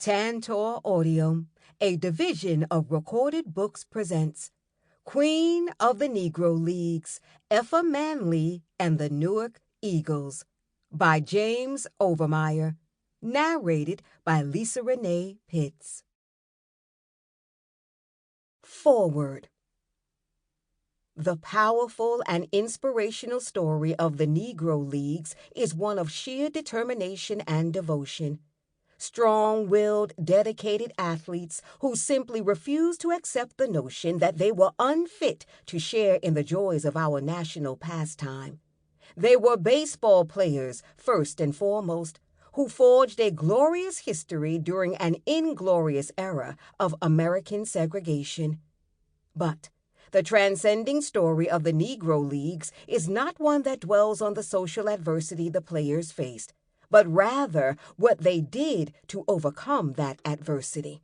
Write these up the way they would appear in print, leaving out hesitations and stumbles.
Tantor Audio, a division of Recorded Books, presents Queen of the Negro Leagues, Effa Manley and the Newark Eagles by James Overmyer, narrated by Reneé Pitts. Forward. The powerful and inspirational story of the Negro Leagues is one of sheer determination and devotion. Strong-willed, dedicated athletes who simply refused to accept the notion that they were unfit to share in the joys of our national pastime. They were baseball players, first and foremost, who forged a glorious history during an inglorious era of American segregation. But the transcending story of the Negro Leagues is not one that dwells on the social adversity the players faced, but rather what they did to overcome that adversity.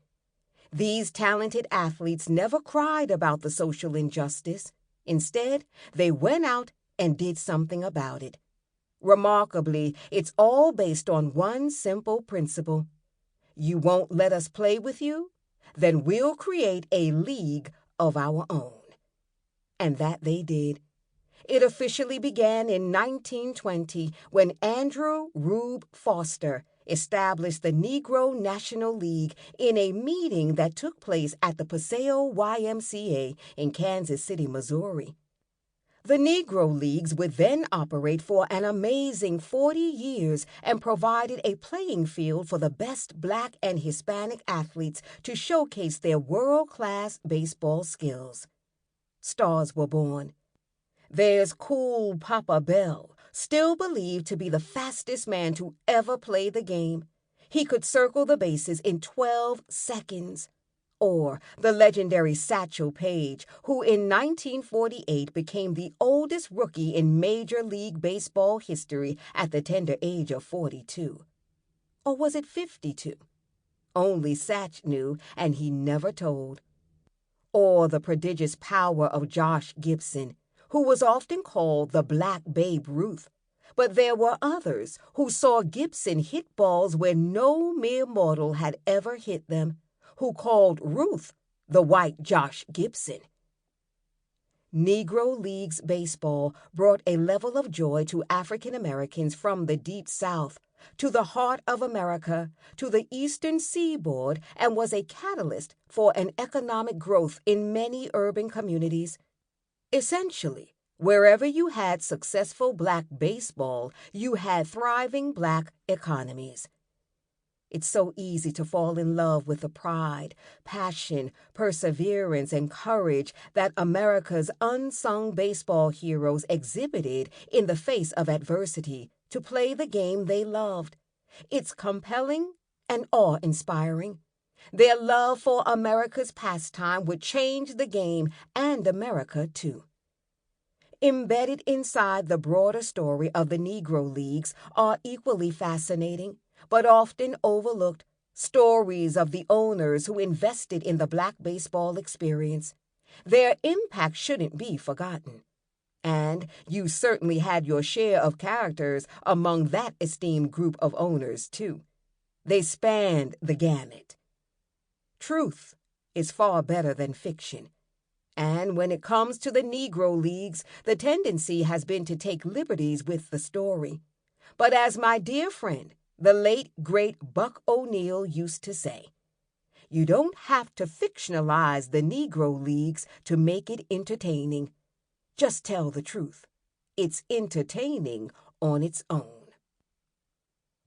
These talented athletes never cried about the social injustice. Instead, they went out and did something about it. Remarkably, it's all based on one simple principle. You won't let us play with you? Then we'll create a league of our own. And that they did. It officially began in 1920 when Andrew Rube Foster established the Negro National League in a meeting that took place at the Paseo YMCA in Kansas City, Missouri. The Negro Leagues would then operate for an amazing 40 years and provided a playing field for the best Black and Hispanic athletes to showcase their world-class baseball skills. Stars were born. There's Cool Papa Bell, still believed to be the fastest man to ever play the game. He could circle the bases in 12 seconds. Or the legendary Satchel Paige, who in 1948 became the oldest rookie in Major League Baseball history at the tender age of 42. Or was it 52? Only Satch knew, and he never told. Or the prodigious power of Josh Gibson, who was often called the Black Babe Ruth. But there were others who saw Gibson hit balls where no mere mortal had ever hit them, who called Ruth the White Josh Gibson. Negro Leagues baseball brought a level of joy to African Americans from the Deep South, to the heart of America, to the Eastern Seaboard, and was a catalyst for an economic growth in many urban communities. Essentially, wherever you had successful Black baseball, you had thriving Black economies. It's so easy to fall in love with the pride, passion, perseverance, and courage that America's unsung baseball heroes exhibited in the face of adversity to play the game they loved. It's compelling and awe-inspiring. Their love for America's pastime would change the game and America, too. Embedded inside the broader story of the Negro Leagues are equally fascinating, but often overlooked, stories of the owners who invested in the Black baseball experience. Their impact shouldn't be forgotten. And you certainly had your share of characters among that esteemed group of owners, too. They spanned the gamut. Truth is far better than fiction. And when it comes to the Negro Leagues, the tendency has been to take liberties with the story. But as my dear friend, the late, great Buck O'Neil used to say, you don't have to fictionalize the Negro Leagues to make it entertaining. Just tell the truth. It's entertaining on its own.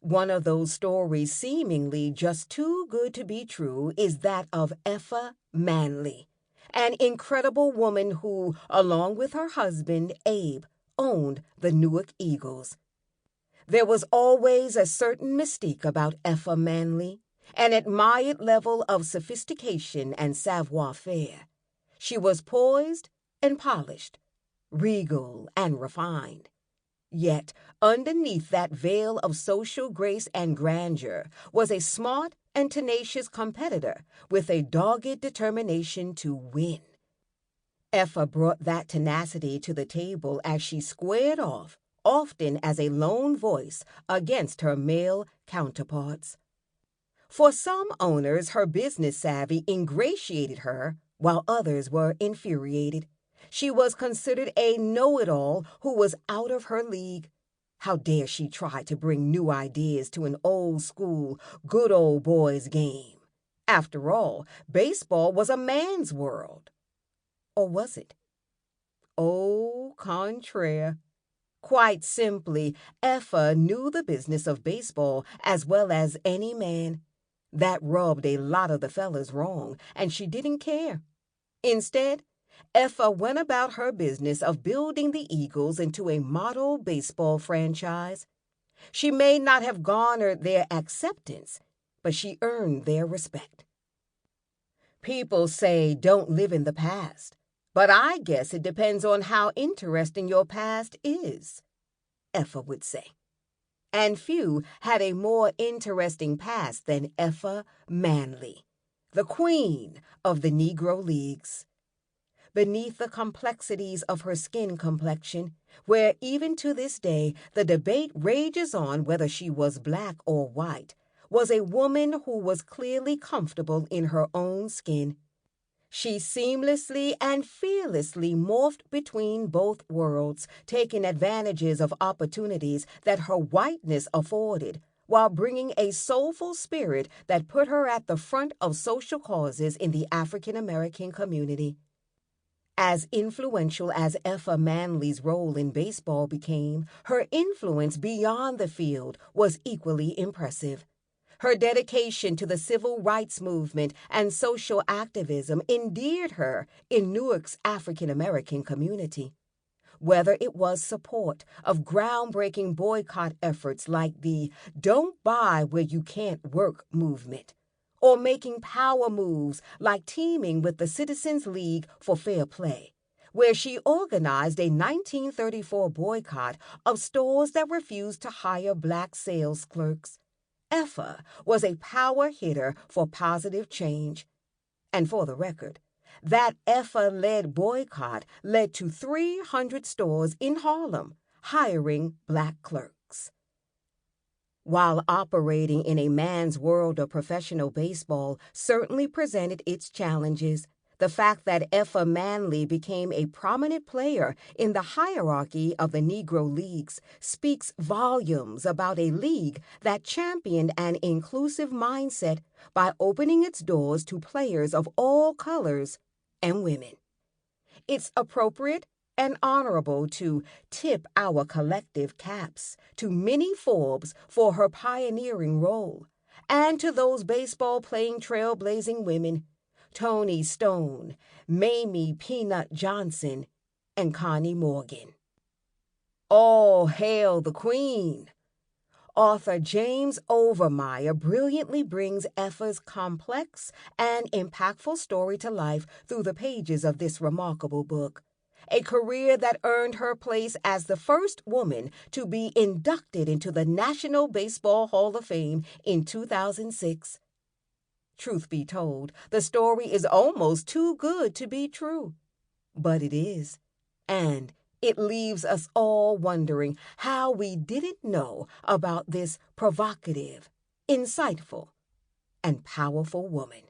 One of those stories seemingly just too good to be true is that of Effa Manley, an incredible woman who, along with her husband, Abe, owned the Newark Eagles. There was always a certain mystique about Effa Manley, an admired level of sophistication and savoir-faire. She was poised and polished, regal and refined. Yet, underneath that veil of social grace and grandeur was a smart and tenacious competitor with a dogged determination to win. Effa brought that tenacity to the table as she squared off, often as a lone voice, against her male counterparts. For some owners, her business savvy ingratiated her, while others were infuriated. She was considered a know-it-all who was out of her league. How dare she try to bring new ideas to an old-school, good old boys game? After all, baseball was a man's world. Or was it? Au contraire. Quite simply, Effa knew the business of baseball as well as any man. That rubbed a lot of the fellas wrong, and she didn't care. Instead, Effa went about her business of building the Eagles into a model baseball franchise. She may not have garnered their acceptance, but she earned their respect. People say don't live in the past, but I guess it depends on how interesting your past is, Effa would say. And few had a more interesting past than Effa Manley, the queen of the Negro Leagues. Beneath the complexities of her skin complexion, where even to this day the debate rages on whether she was black or white, was a woman who was clearly comfortable in her own skin. She seamlessly and fearlessly morphed between both worlds, taking advantages of opportunities that her whiteness afforded, while bringing a soulful spirit that put her at the front of social causes in the African American community. As influential as Effa Manley's role in baseball became, her influence beyond the field was equally impressive. Her dedication to the civil rights movement and social activism endeared her in Newark's African American community. Whether it was support of groundbreaking boycott efforts like the Don't Buy Where You Can't Work movement, or making power moves like teaming with the Citizens League for Fair Play, where she organized a 1934 boycott of stores that refused to hire black sales clerks. Effa was a power hitter for positive change. And for the record, that Effa-led boycott led to 300 stores in Harlem hiring black clerks. While operating in a man's world of professional baseball certainly presented its challenges, the fact that Effa Manley became a prominent player in the hierarchy of the Negro Leagues speaks volumes about a league that championed an inclusive mindset by opening its doors to players of all colors and women. It's appropriate and honorable to tip our collective caps to Minnie Forbes for her pioneering role, and to those baseball-playing trailblazing women, Toni Stone, Mamie Peanut Johnson, and Connie Morgan. All hail the Queen! Author James Overmyer brilliantly brings Effa's complex and impactful story to life through the pages of this remarkable book, a career that earned her place as the first woman to be inducted into the National Baseball Hall of Fame in 2006. Truth be told, the story is almost too good to be true. But it is, and it leaves us all wondering how we didn't know about this provocative, insightful, and powerful woman.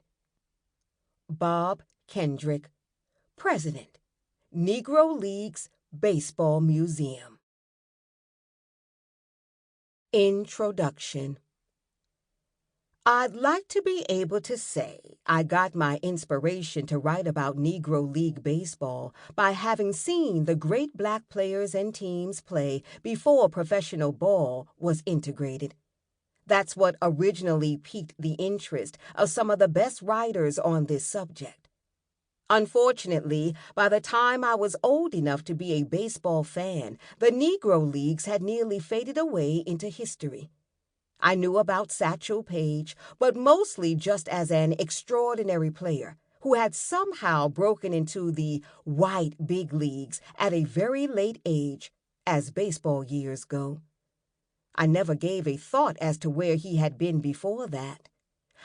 Bob Kendrick, President, Negro Leagues Baseball Museum. Introduction. I'd like to be able to say I got my inspiration to write about Negro League baseball by having seen the great black players and teams play before professional ball was integrated. That's what originally piqued the interest of some of the best writers on this subject. Unfortunately, by the time I was old enough to be a baseball fan, the Negro Leagues had nearly faded away into history. I knew about Satchel Paige, but mostly just as an extraordinary player who had somehow broken into the white big leagues at a very late age, as baseball years go. I never gave a thought as to where he had been before that.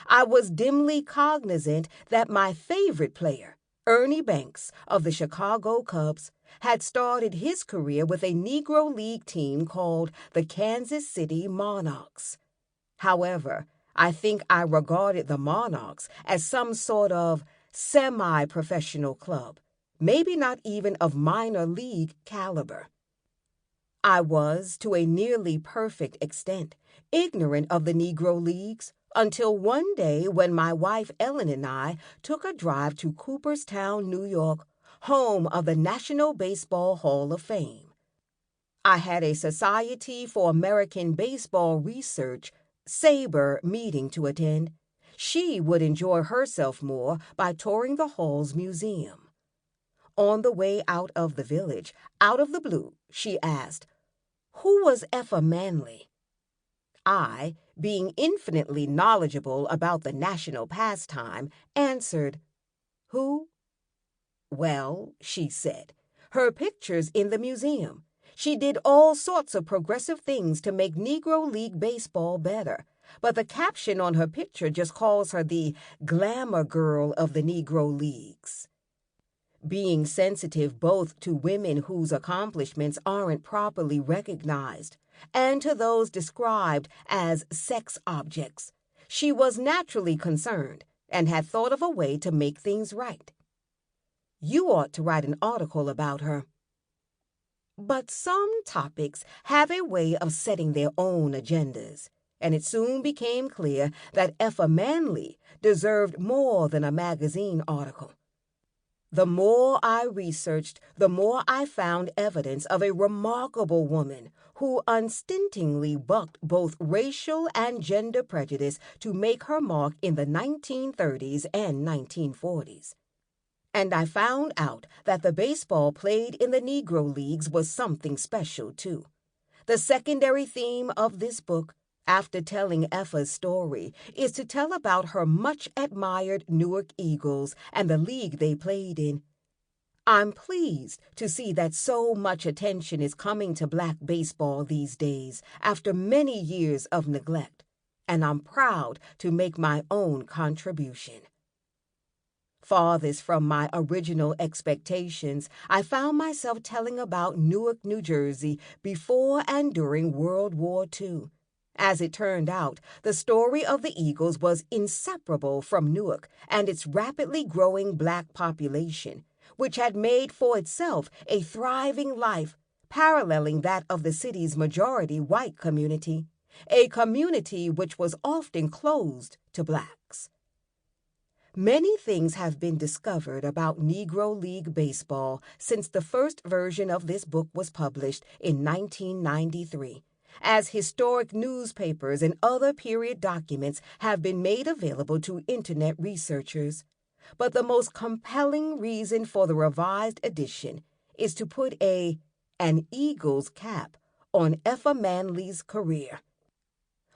I was dimly cognizant that my favorite player, Ernie Banks of the Chicago Cubs, had started his career with a Negro League team called the Kansas City Monarchs. However, I think I regarded the Monarchs as some sort of semi-professional club, maybe not even of minor league caliber. I was, to a nearly perfect extent, ignorant of the Negro Leagues until one day when my wife Ellen and I took a drive to Cooperstown, New York, home of the National Baseball Hall of Fame. I had a Society for American Baseball Research, SABR, meeting to attend. She would enjoy herself more by touring the Hall's museum. On the way out of the village, out of the blue, she asked, "Who was Effa Manley?" I, being infinitely knowledgeable about the national pastime, answered, "Who?" "Well," she said, "her picture's in the museum. She did all sorts of progressive things to make Negro League baseball better, but the caption on her picture just calls her the glamour girl of the Negro Leagues." Being sensitive both to women whose accomplishments aren't properly recognized and to those described as sex objects, she was naturally concerned and had thought of a way to make things right. "You ought to write an article about her." But some topics have a way of setting their own agendas, and it soon became clear that Effa Manley deserved more than a magazine article. The more I researched, the more I found evidence of a remarkable woman who unstintingly bucked both racial and gender prejudice to make her mark in the 1930s and 1940s. And I found out that the baseball played in the Negro Leagues was something special, too. The secondary theme of this book, after telling Effa's story, is to tell about her much-admired Newark Eagles and the league they played in. I'm pleased to see that so much attention is coming to black baseball these days after many years of neglect, and I'm proud to make my own contribution. Farthest from my original expectations, I found myself telling about Newark, New Jersey before and during World War II. As it turned out, the story of the Eagles was inseparable from Newark and its rapidly growing black population, which had made for itself a thriving life paralleling that of the city's majority white community, a community which was often closed to blacks. Many things have been discovered about Negro League baseball since the first version of this book was published in 1993, as historic newspapers and other period documents have been made available to Internet researchers. But the most compelling reason for the revised edition is to put an Eagles cap on Effa Manley's career.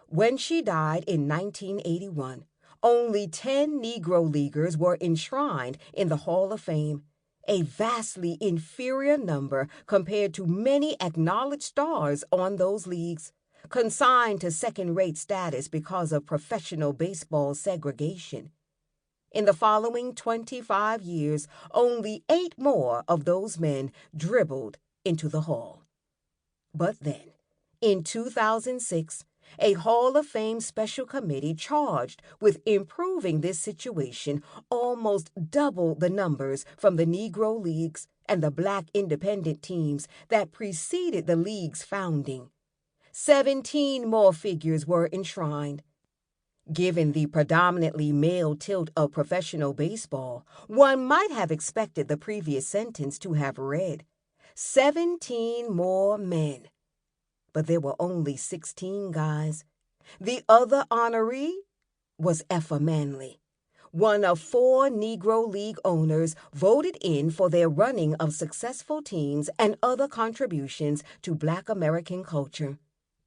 When she died in 1981, only 10 Negro Leaguers were enshrined in the Hall of Fame, a vastly inferior number compared to many acknowledged stars on those leagues, consigned to second-rate status because of professional baseball segregation. In the following 25 years, only 8 more of those men dribbled into the Hall. But then, in 2006, a Hall of Fame special committee charged with improving this situation almost doubled the numbers from the Negro Leagues and the black independent teams that preceded the league's founding. 17 more figures were enshrined. Given the predominantly male tilt of professional baseball, one might have expected the previous sentence to have read, 17 more men. But there were only 16 guys. The other honoree was Effa Manley, one of 4 Negro League owners voted in for their running of successful teams and other contributions to Black American culture.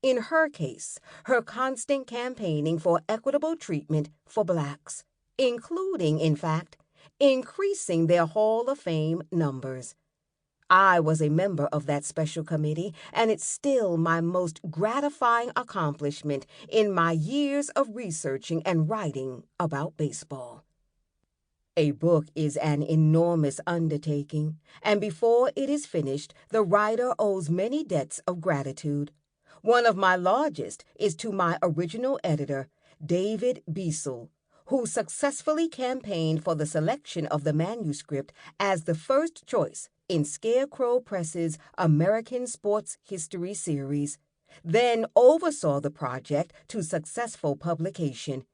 In her case, her constant campaigning for equitable treatment for blacks, including, in fact, increasing their Hall of Fame numbers. I was a member of that special committee, and it's still my most gratifying accomplishment in my years of researching and writing about baseball. A book is an enormous undertaking, and before it is finished, the writer owes many debts of gratitude. One of my largest is to my original editor, David Beasel, who successfully campaigned for the selection of the manuscript as the first choice in Scarecrow Press's American Sports History series, then oversaw the project to successful publication.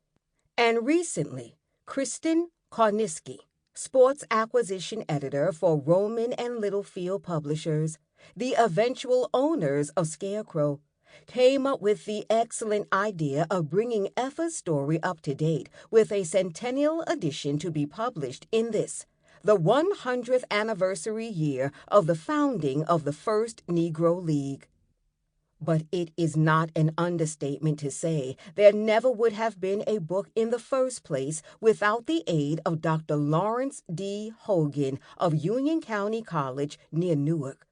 And recently, Kristen Karniski, sports acquisition editor for Rowman and Littlefield Publishers, the eventual owners of Scarecrow, came up with the excellent idea of bringing Effa's story up to date with a Centennial Edition to be published in this, the 100th anniversary year of the founding of the first Negro League. But it is not an understatement to say there never would have been a book in the first place without the aid of Dr. Lawrence D. Hogan of Union County College near Newark.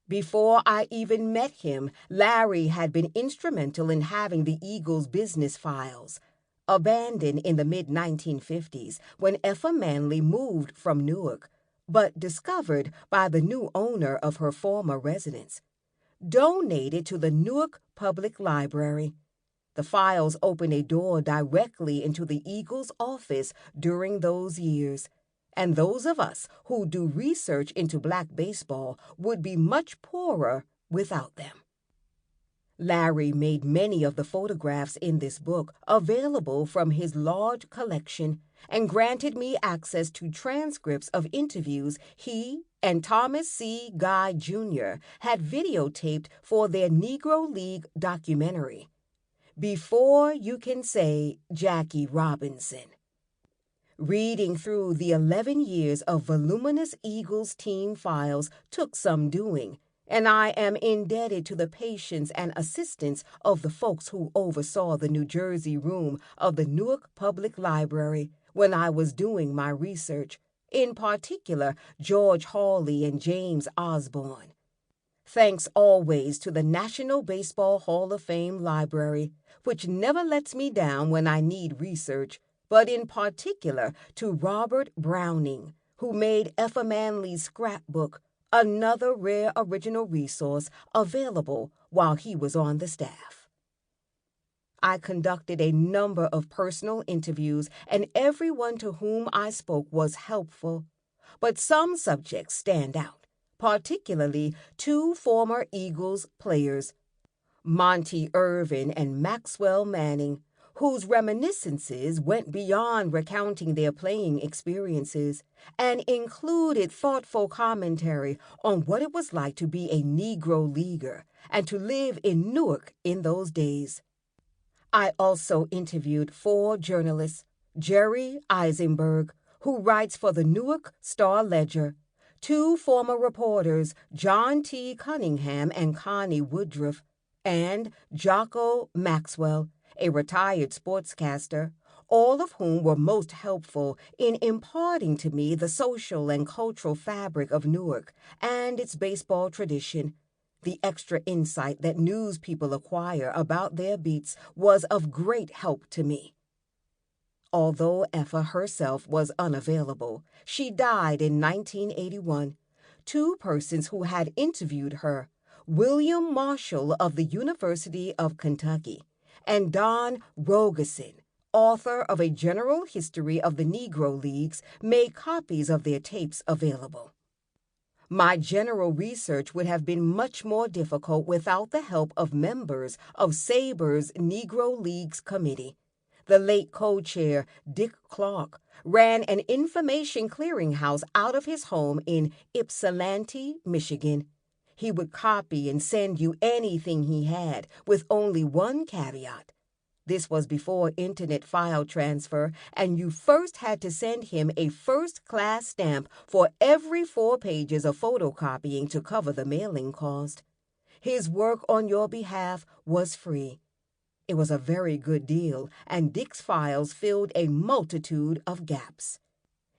Before I even met him, Larry had been instrumental in having the Eagles' business files, abandoned in the mid-1950s when Effa Manley moved from Newark, but discovered by the new owner of her former residence, donated to the Newark Public Library. The files opened a door directly into the Eagles' office during those years, and those of us who do research into black baseball would be much poorer without them. Larry made many of the photographs in this book available from his large collection and granted me access to transcripts of interviews he and Thomas C. Guy Jr. had videotaped for their Negro League documentary, Before You Can Say Jackie Robinson. Reading through the 11 years of voluminous Eagles team files took some doing, and I am indebted to the patience and assistance of the folks who oversaw the New Jersey room of the Newark Public Library when I was doing my research, in particular George Hawley and James Osborne. Thanks always to the National Baseball Hall of Fame Library, which never lets me down when I need research, but in particular to Robert Browning, who made Effa Manley's scrapbook, another rare original resource, available while he was on the staff. I conducted a number of personal interviews, and everyone to whom I spoke was helpful, but some subjects stand out, particularly two former Eagles players, Monty Irvin and Maxwell Manning, whose reminiscences went beyond recounting their playing experiences and included thoughtful commentary on what it was like to be a Negro leaguer and to live in Newark in those days. I also interviewed 4 journalists, Jerry Eisenberg, who writes for the Newark Star-Ledger, 2 former reporters, John T. Cunningham and Connie Woodruff, and Jocko Maxwell, a retired sportscaster, all of whom were most helpful in imparting to me the social and cultural fabric of Newark and its baseball tradition. The extra insight that news people acquire about their beats was of great help to me. Although Effa herself was unavailable, she died in 1981. 2 persons who had interviewed her, William Marshall of the University of Kentucky, and Don Rogerson, author of A General History of the Negro Leagues, made copies of their tapes available. My general research would have been much more difficult without the help of members of SABR's Negro Leagues Committee. The late co-chair, Dick Clark, ran an information clearinghouse out of his home in Ypsilanti, Michigan. He would copy and send you anything he had, with only one caveat. This was before internet file transfer, and you first had to send him a first-class stamp for every 4 pages of photocopying to cover the mailing cost. His work on your behalf was free. It was a very good deal, and Dick's files filled a multitude of gaps.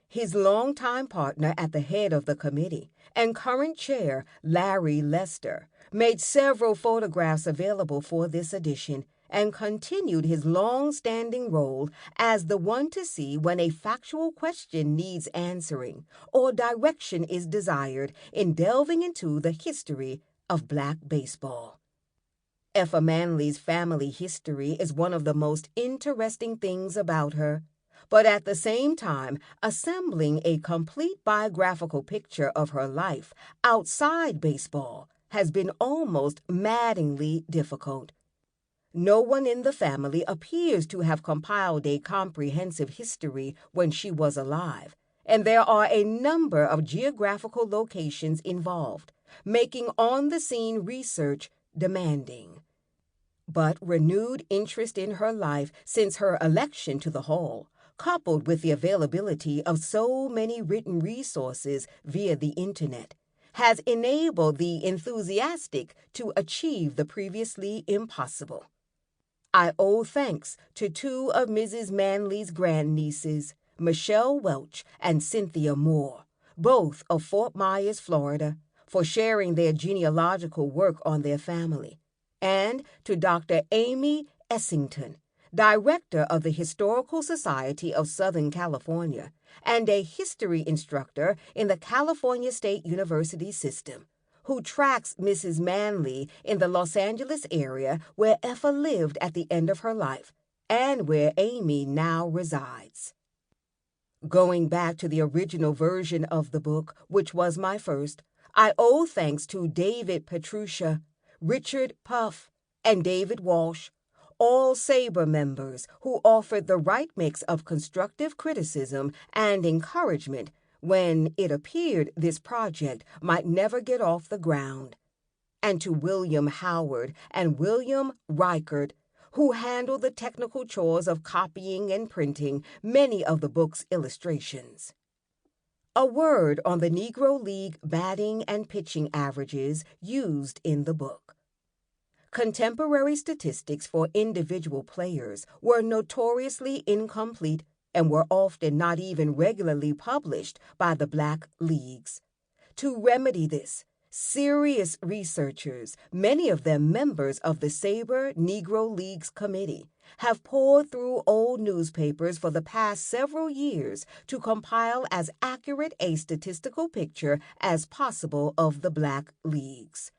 His longtime partner at the head of the committee and current chair, Larry Lester, made several photographs available for this edition and continued his long-standing role as the one to see when a factual question needs answering or direction is desired in delving into the history of black baseball. Effa Manley's family history is one of the most interesting things about her, but at the same time, assembling a complete biographical picture of her life outside baseball has been almost maddeningly difficult. No one in the family appears to have compiled a comprehensive history when she was alive, and there are a number of geographical locations involved, making on-the-scene research demanding. But renewed interest in her life since her election to the Hall, coupled with the availability of so many written resources via the Internet, has enabled the enthusiastic to achieve the previously impossible. I owe thanks to two of Mrs. Manley's grandnieces, Michelle Welch and Cynthia Moore, both of Fort Myers, Florida, for sharing their genealogical work on their family, and to Dr. Amy Essington, director of the Historical Society of Southern California and a history instructor in the California State University system, who tracks Mrs. Manley in the Los Angeles area where Effa lived at the end of her life and where Amy now resides. Going back to the original version of the book, which was my first, I owe thanks to David Petrucia, Richard Puff, and David Walsh, all SABRE members who offered the right mix of constructive criticism and encouragement when it appeared this project might never get off the ground, and to William Howard and William Reichert, who handled the technical chores of copying and printing many of the book's illustrations. A word on the Negro League batting and pitching averages used in the book. Contemporary statistics for individual players were notoriously incomplete and were often not even regularly published by the Black Leagues. To remedy this, serious researchers, many of them members of the SABRE Negro Leagues Committee, have poured through old newspapers for the past several years to compile as accurate a statistical picture as possible of the Black Leagues.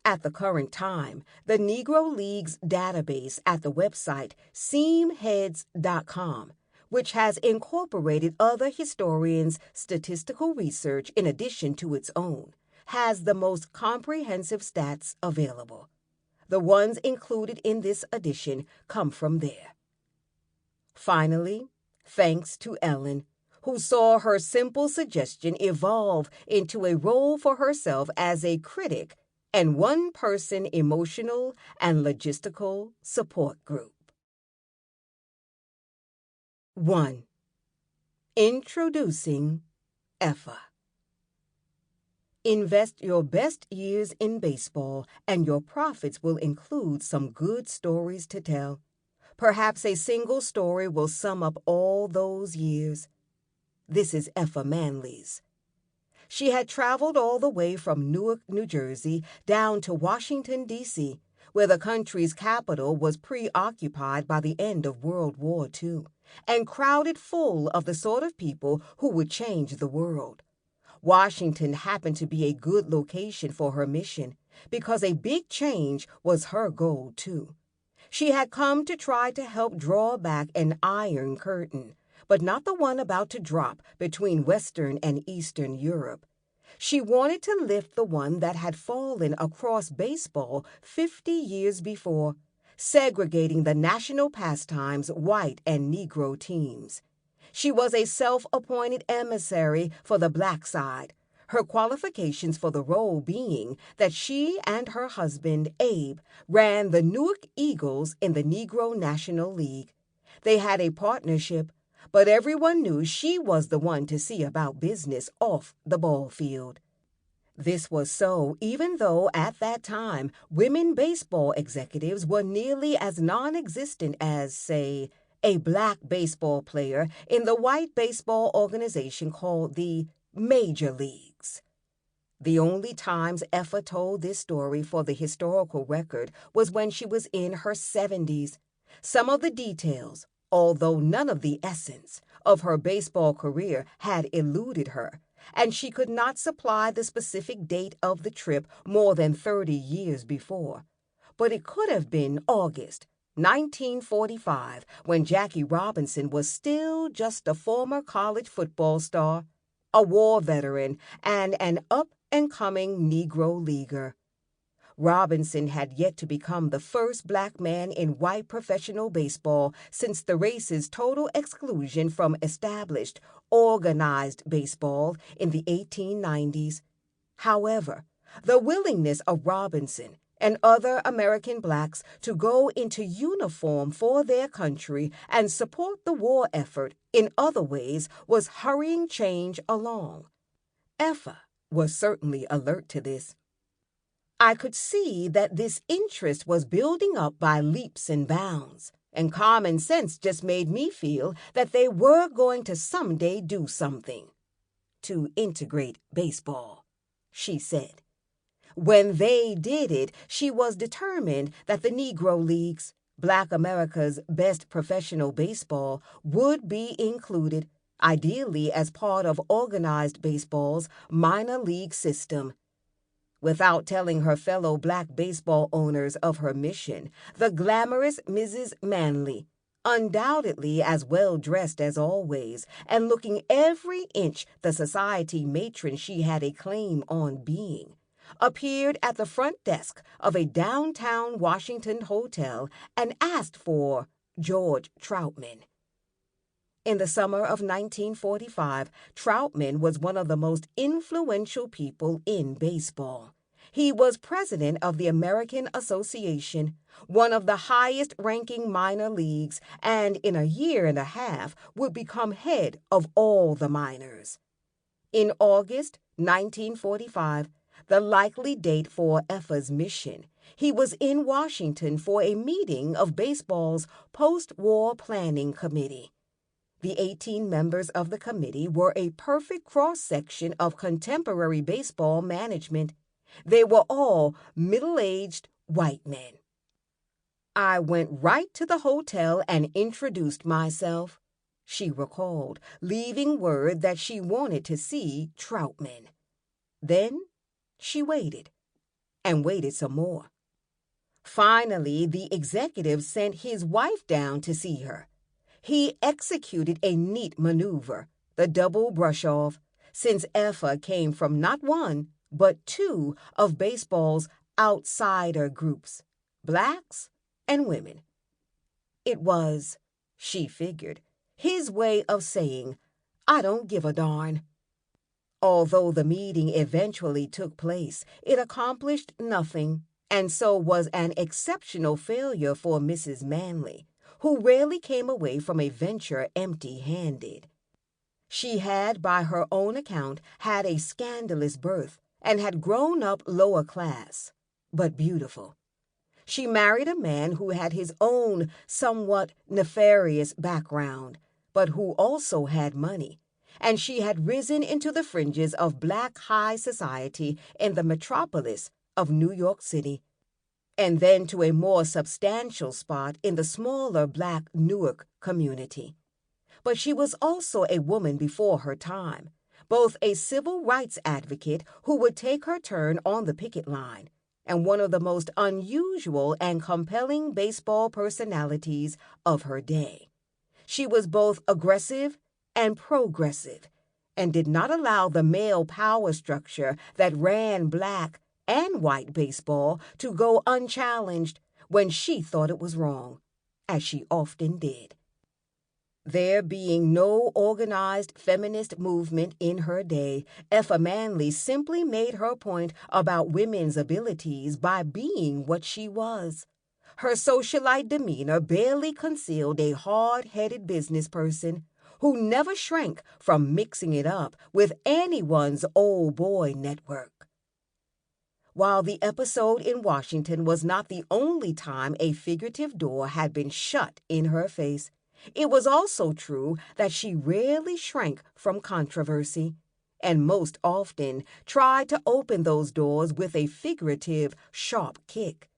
At the current time, the Negro Leagues database at the website seamheads.com, which has incorporated other historians' statistical research in addition to its own, has the most comprehensive stats available. The ones included in this edition come from there. Finally, thanks to Ellen, who saw her simple suggestion evolve into a role for herself as a critic and one-person emotional and logistical support group. 1. Introducing Effa. Invest your best years in baseball, and your profits will include some good stories to tell. Perhaps a single story will sum up all those years. This is Effa Manley's. She had traveled all the way from Newark, New Jersey, down to Washington, D.C., where the country's capital was preoccupied by the end of World War II, and crowded full of the sort of people who would change the world. Washington happened to be a good location for her mission, because a big change was her goal, too. She had come to try to help draw back an iron curtain, but not the one about to drop between Western and Eastern Europe. She wanted to lift the one that had fallen across baseball 50 years before, segregating the national pastimes white and Negro teams. She was a self-appointed emissary for the black side, her qualifications for the role being that she and her husband, Abe, ran the Newark Eagles in the Negro National League. They had a partnership, but everyone knew she was the one to see about business off the ball field. This was so even though at that time women baseball executives were nearly as non-existent as, say, a black baseball player in the white baseball organization called the Major Leagues. The only times Effa told this story for the historical record was when she was in her 70s. Some of the details, although none of the essence, of her baseball career had eluded her, and she could not supply the specific date of the trip more than 30 years before. but it could have been August 1945, when Jackie Robinson was still just a former college football star, a war veteran, and an up-and-coming Negro leaguer. Robinson had yet to become the first black man in white professional baseball since the race's total exclusion from established, organized baseball in the 1890s. However, the willingness of Robinson and other American blacks to go into uniform for their country and support the war effort in other ways was hurrying change along. Effa was certainly alert to this. I could see that this interest was building up by leaps and bounds, and common sense just made me feel that they were going to someday do something to integrate baseball, she said. When they did it, she was determined that the Negro Leagues, Black America's best professional baseball, would be included, ideally as part of organized baseball's minor league system. Without telling her fellow black baseball owners of her mission, the glamorous Mrs. Manley, undoubtedly as well-dressed as always, and looking every inch the society matron she had a claim on being, appeared at the front desk of a downtown Washington hotel and asked for George Troutman. In the summer of 1945, Troutman was one of the most influential people in baseball. He was president of the American Association, one of the highest-ranking minor leagues, and in a year and a half would become head of all the minors. In August 1945, the likely date for Effa's mission, he was in Washington for a meeting of baseball's post-war planning committee. The 18 members of the committee were a perfect cross-section of contemporary baseball management. They were all middle-aged white men. I went right to the hotel and introduced myself, she recalled, leaving word that she wanted to see Troutman. Then she waited, and waited some more. Finally, the executive sent his wife down to see her. He executed a neat maneuver, the double brush-off, since Effa came from not one, but two of baseball's outsider groups, blacks and women. It was, she figured, his way of saying, I don't give a darn. Although the meeting eventually took place, it accomplished nothing, and so was an exceptional failure for Mrs. Manley, who rarely came away from a venture empty-handed. She had, by her own account, had a scandalous birth and had grown up lower class, but beautiful. She married a man who had his own somewhat nefarious background, but who also had money, and she had risen into the fringes of black high society in the metropolis of New York City, and then to a more substantial spot in the smaller black Newark community. But she was also a woman before her time, both a civil rights advocate who would take her turn on the picket line, and one of the most unusual and compelling baseball personalities of her day. She was both aggressive and progressive, and did not allow the male power structure that ran black and white baseball to go unchallenged when she thought it was wrong, as she often did. There being no organized feminist movement in her day, Effa Manley simply made her point about women's abilities by being what she was. Her socialite demeanor barely concealed a hard-headed business person who never shrank from mixing it up with anyone's old boy network. While the episode in Washington was not the only time a figurative door had been shut in her face, it was also true that she rarely shrank from controversy, and most often tried to open those doors with a figurative, sharp kick.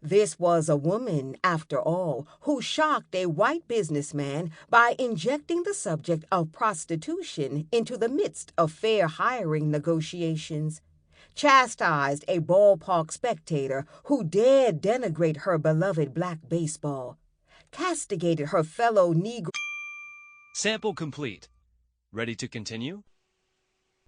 This was a woman, after all, who shocked a white businessman by injecting the subject of prostitution into the midst of fair hiring negotiations. chastised a ballpark spectator who dared denigrate her beloved black baseball, castigated her fellow Negro. Sample complete. Ready to continue?